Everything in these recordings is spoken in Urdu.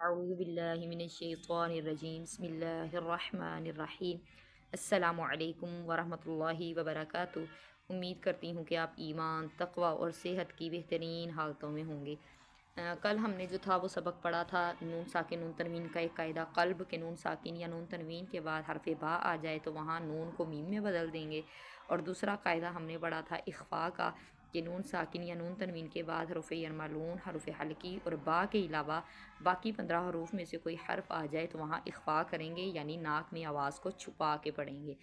اعوذ باللہ من الشیطان الرجیم بسم اللہ الرحمن الرحیم السلام علیکم ورحمۃ اللہ وبرکاتہ۔ امید کرتی ہوں کہ آپ ایمان، تقوی اور صحت کی بہترین حالتوں میں ہوں گے۔ کل ہم نے جو تھا وہ سبق پڑھا تھا نون ساکن نون تنوین کا ایک قاعدہ، قلب کے نون ساکن یا نون تنوین کے بعد حرف با آ جائے تو وہاں نون کو میم میں بدل دیں گے، اور دوسرا قاعدہ ہم نے پڑھا تھا اخفاء کا کہ نون ساکن یا نون تنوین کے بعد حرف یرملون، حرف حلقی اور با کے علاوہ باقی 15 حروف میں سے کوئی حرف آ جائے تو وہاں اخفاء کریں گے، یعنی ناک میں آواز کو چھپا کے پڑھیں گے۔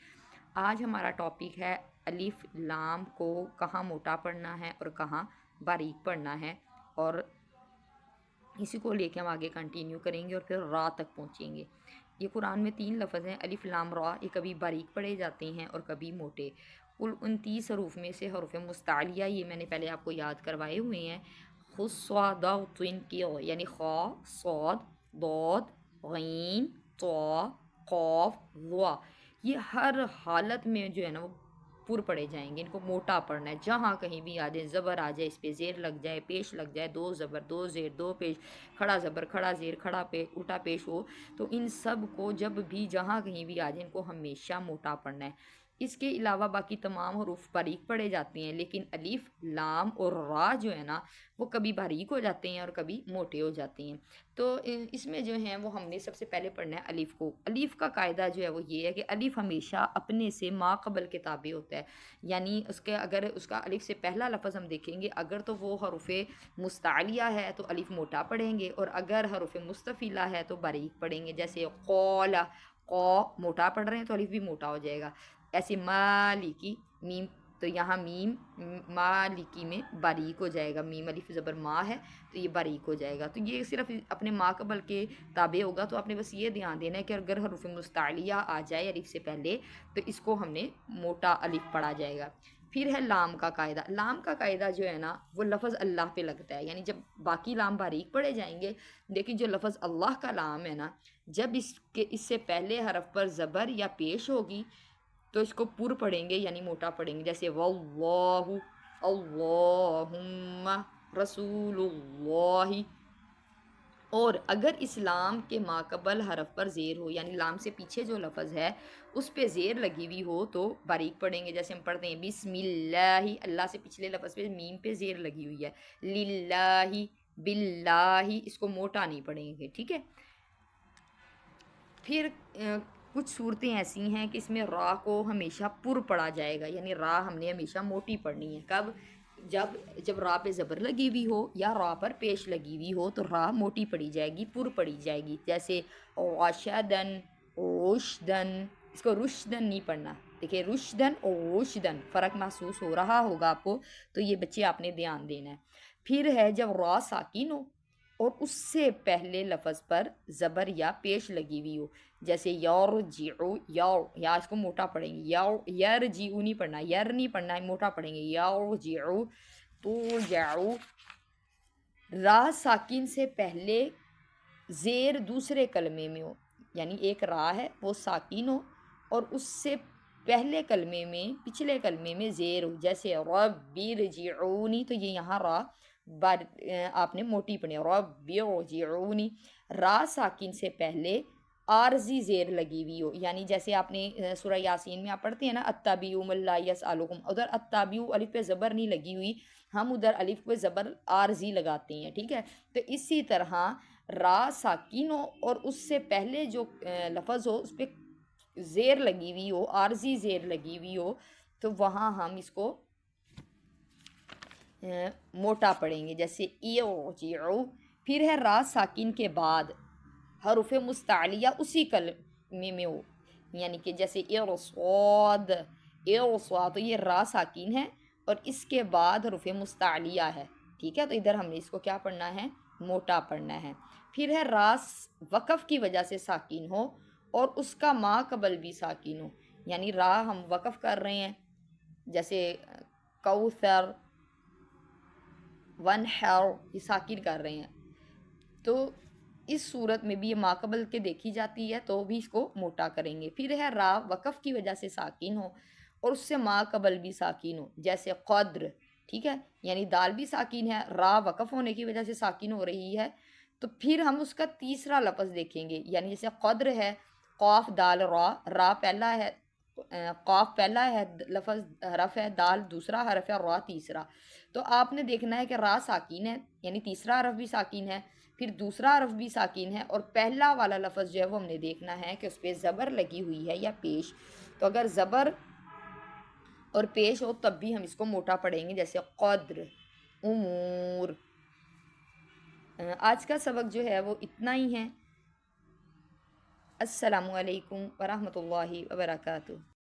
آج ہمارا ٹاپک ہے الف لام کو کہاں موٹا پڑھنا ہے اور کہاں باریک پڑھنا ہے، اور اسی کو لے کے ہم آگے کنٹینیو کریں گے اور پھر را تک پہنچیں گے۔ یہ قرآن میں 3 لفظ ہیں الف لام را، یہ کبھی باریک پڑھے جاتے ہیں اور کبھی موٹے۔ کل 29 حروف میں سے حروف مستعلیہ یہ میں نے پہلے آپ کو یاد کروائے ہوئے ہیں، خص کی، یعنی خا، صاد، ضاد، غین، طا، قاف، ظا، یہ ہر حالت میں جو ہے نا وہ پر پڑے جائیں گے، ان کو موٹا پڑھنا ہے۔ جہاں کہیں بھی آ جائے، زبر آ جائے، اس پہ زیر لگ جائے، پیش لگ جائے، 2 زبر 2 زیر 2 پیش، کھڑا زبر کھڑا زیر کھڑا پیش الٹا پیش ہو، تو ان سب کو جب بھی جہاں کہیں بھی آ جائے ان کو ہمیشہ موٹا پڑھنا ہے۔ اس کے علاوہ باقی تمام حروف باریک پڑھے جاتے ہیں، لیکن الف لام اور را جو ہے نا وہ کبھی باریک ہو جاتے ہیں اور کبھی موٹے ہو جاتے ہیں۔ تو اس میں جو ہیں وہ ہم نے سب سے پہلے پڑھنا ہے الف کو۔ الف کا قاعدہ جو ہے وہ یہ ہے کہ الف ہمیشہ اپنے سے ما قبل کے تابع ہوتا ہے، یعنی اگر اس کا الف سے پہلا لفظ ہم دیکھیں گے، اگر تو وہ حروف مستعلیہ ہے تو الف موٹا پڑھیں گے، اور اگر حروف مستفیلہ ہے تو باریک پڑھیں گے۔ جیسے قول، قو موٹا پڑھ رہے ہیں تو الف بھی موٹا ہو جائے گا۔ ایسے مالکی، میم، تو یہاں میم مالکی میں باریک ہو جائے گا، میم الف زبر ما ہے تو یہ باریک ہو جائے گا۔ تو یہ صرف اپنے ما قبل کے تابع ہوگا، تو آپ نے بس یہ دھیان دینا ہے کہ اگر حروف مستعلیہ آ جائے الف سے پہلے تو اس کو ہم نے موٹا الف پڑھا جائے گا۔ پھر ہے لام کا قاعدہ۔ لام کا قاعدہ جو ہے نا وہ لفظ اللہ پہ لگتا ہے، یعنی جب باقی لام باریک پڑھے جائیں گے، لیکن جو لفظ اللہ کا لام ہے نا، جب اس سے پہلے حرف پر زبر یا پیش ہوگی تو اس کو پر پڑھیں گے، یعنی موٹا پڑھیں گے۔ جیسے واللہ، اللہم، رسول اللہ۔ اور اگر اس لام کے ماقبل حرف پر زیر ہو، یعنی لام سے پیچھے جو لفظ ہے اس پہ زیر لگی ہوئی ہو تو باریک پڑھیں گے۔ جیسے ہم پڑھتے ہیں بسم اللہ، اللہ سے پچھلے لفظ پہ میم پہ زیر لگی ہوئی ہے، للہ، باللہ، اس کو موٹا نہیں پڑھیں گے، ٹھیک ہے۔ پھر کچھ صورتیں ایسی ہیں کہ اس میں را کو ہمیشہ پر پڑھا جائے گا، یعنی را ہم نے ہمیشہ موٹی پڑھنی ہے۔ کب؟ جب را پہ زبر لگی ہوئی ہو یا را پر پیش لگی ہوئی ہو تو را موٹی پڑھی جائے گی، پر پڑھی جائے گی۔ جیسے رشدن، رشدن، اس کو رشدن نہیں پڑھنا۔ دیکھیں رشدن اور رشدن فرق محسوس ہو رہا ہوگا آپ کو، تو یہ بچے آپ نے دھیان دینا ہے۔ پھر ہے جب را ساکن ہو اور اس سے پہلے لفظ پر زبر یا پیش لگی ہوئی ہو، جیسے یرجعو، یا اس کو موٹا پڑھیں گے، یرجعو نہیں پڑھنا، یر نہیں پڑھنا، موٹا پڑھیں گے، یرجعو، ترجعو۔ را ساکن سے پہلے زیر دوسرے کلمے میں ہو، یعنی ایک را ہے وہ ساکن ہو اور اس سے پہلے کلمے میں، پچھلے کلمے میں زیر ہو، جیسے رب ارجعونی، تو یہ یہاں را آپ نے موٹی پڑھی، رب ارجعونی۔ را ساکن سے پہلے عارضی زیر لگی ہوئی ہو، یعنی جیسے آپ نے سورہ یاسین میں آپ پڑھتے ہیں نا اتبعوا ما لا یسألکم، ادھر اتبعوا الف پہ زبر نہیں لگی ہوئی، ہم ادھر الف پہ زبر عارضی لگاتے ہیں، ٹھیک ہے۔ تو اسی طرح را ساکن ہو اور اس سے پہلے جو لفظ ہو اس پہ زیر لگی ہوئی ہو، عارضی زیر لگی ہوئی ہو، تو وہاں ہم اس کو موٹا پڑھیں گے، جیسے ارجعو۔ پھر ہے را ساکن کے بعد حروف مستعلیہ اسی کلمے میں ہو، یعنی کہ جیسے ارصاد، ارصاد، تو یہ را ساکن ہے اور اس کے بعد حروف مستعلیہ ہے، ٹھیک ہے۔ تو ادھر ہم نے اس کو کیا پڑھنا ہے؟ موٹا پڑھنا ہے۔ پھر ہے را وقف کی وجہ سے ساکن ہو اور اس کا ما قبل بھی ساکن ہو، یعنی را ہم وقف کر رہے ہیں، جیسے کوثر، ونحر، یہ ساکن کر رہے ہیں، تو اس صورت میں بھی یہ ماقبل کے دیکھی جاتی ہے تو بھی اس کو موٹا کریں گے۔ پھر ہے را وقف کی وجہ سے ساکن ہو اور اس سے ماقبل بھی ساکن ہو، جیسے قدر، ٹھیک ہے، یعنی دال بھی ساکن ہے، را وقف ہونے کی وجہ سے ساکن ہو رہی ہے تو پھر ہم اس کا تیسرا لفظ دیکھیں گے، یعنی جیسے قدر ہے، قاف دال را، را پہلا ہے، قاف پہلا ہے لفظ حرف ہے، دال دوسرا حرف ہے، را تیسرا۔ تو آپ نے دیکھنا ہے کہ را ساکین ہے، یعنی تیسرا حرف بھی ساکین ہے، پھر دوسرا حرف بھی ساکین ہے، اور پہلا والا لفظ جو ہے وہ ہم نے دیکھنا ہے کہ اس پہ زبر لگی ہوئی ہے یا پیش۔ تو اگر زبر اور پیش ہو تب بھی ہم اس کو موٹا پڑھیں گے، جیسے قدر، امور۔ آج کا سبق جو ہے وہ اتنا ہی ہے۔ السلام علیکم ورحمۃ اللہ وبرکاتہ۔